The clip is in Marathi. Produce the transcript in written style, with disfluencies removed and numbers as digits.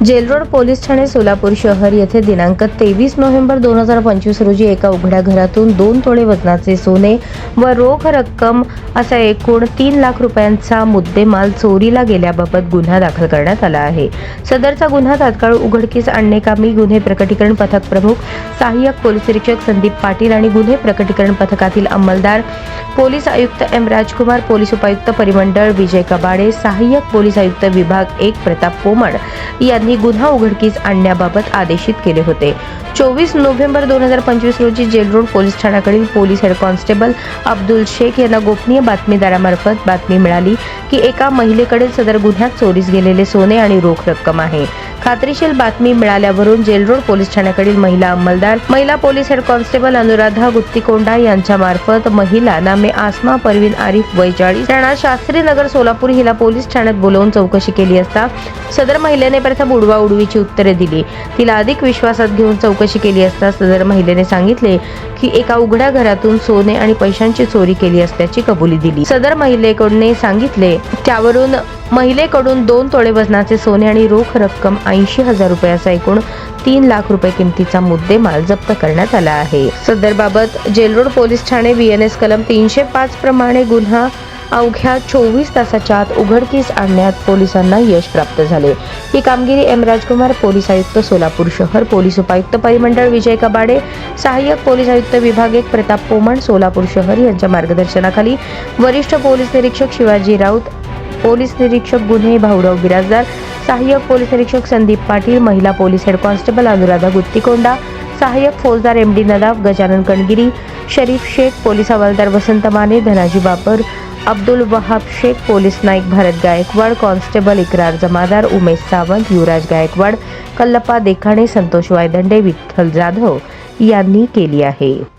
जेलरोड पोलीस ठाणे सोलापूर शहर येथे दिनांक 23 नोव्हेंबर 2025 रोजी एका उघड्या घरातून 2 तोळे वजनाचे सोने व रोख रक्कम असा एकूण 3 लाख रुपयांचा मुद्देमाल चोरीला गेल्याबाबत गुन्हा दाखल करण्यात आला आहे। सदरचा गुन्हा तात्काळ उघडकीस आणणेकामी गुन्हे प्रकटीकरण पथक प्रमुख सहाय्यक पोलीस निरीक्षक संदीप पाटील आणि गुन्हे प्रकटीकरण पथकातील अंमलदार पोलीस आयुक्त एम राजकुमार, पोलीस उपायुक्त परिमंडळ विजय कबाडे, सहाय्यक पोलीस आयुक्त विभाग 1 प्रताप पोमण यांनी गुन्हा उघडकीस आणण्याबाबत आदेशित केले होते। 24 नोव्हेंबर 2025 रोजी जेलरोड पोलीस ठाण्याकडील police head constable Abdul Shaikh यांना गोपनीय बातमीदारामार्फत बातमी मिळाली की एका महिलेकडे सदर गुन्ह्यात चोरीस गेलेले सोने आणि रोख रक्कम आहे। खात्रीशीर बातमी मिळाल्यावरून जेलरोड पोलीस ठाण्याकडील महिला अंमलदार, महिला police head constable Anuradha Guttikonda यांच्या मार्फत महिला नामे आसमा परवीन आरिफ वय 40 राहणार शास्त्री नगर सोलापूर हिला पोलीस ठाण्यात बोलावून चौकशी केली असता सदर महिलेने प्रथम उडवाउडवीची उत्तरे दिली। तिला अधिक विश्वासात घेऊन चौकशी केली असता सदर महिलेने सांगितले की एका उघड्या घरातून सोने आणि पैशांची चोरी केली असल्याची कबुली दिली। सदर महिलेकडून सांगितले त्यावरून महिलेकडून 2 तोळे वजनाचे सोने आणि रोख रक्कम 80,000 रुपयाचा एकूण 3 लाख रुपये किमतीचा मुद्देमाल जप्त करण्यात आला आहे। सदर बाबत जेलरोड पोलीस ठाणे VNS कलम 305 प्रमाणे गुन्हा अवघ्या 24 तासाच्या आत उघडकीस आणण्यात पोलिसांना यश प्राप्त झाले। ही कामगिरी एम राजकुमार, पोलीस आयुक्त सोलापूर शहर, पोलीस उपायुक्त परिमंडळ विजय कबाडे, सहाय्यक पोलीस आयुक्त विभाग 1 प्रताप पोमण सोलापूर शहर यांच्या मार्गदर्शनाखाली वरिष्ठ पोलीस निरीक्षक शिवाजी राऊत, पोलीस निरीक्षक गुन्हे भाऊराव बिराजदार, सहाय्यक पोलीस निरीक्षक संदीप पाटील, महिला police head constable Anuradha Guttikonda, सहाय्यक फौजदार MD नदाफ, गजानन कणगिरी, शरीफ शेख, पोलीस हवालदार वसंत माने, धनाजी बापर, अब्दुल वहाब शेख, पोलीस नाईक भारत गायकवाड, कॉन्स्टेबल इकरार जमादार, उमेश सावंत, युवराज गायकवाड, कल्लप्पा देखाणे, संतोष वायदंडे, विठ्ठल जाधव यांनी केली आहे।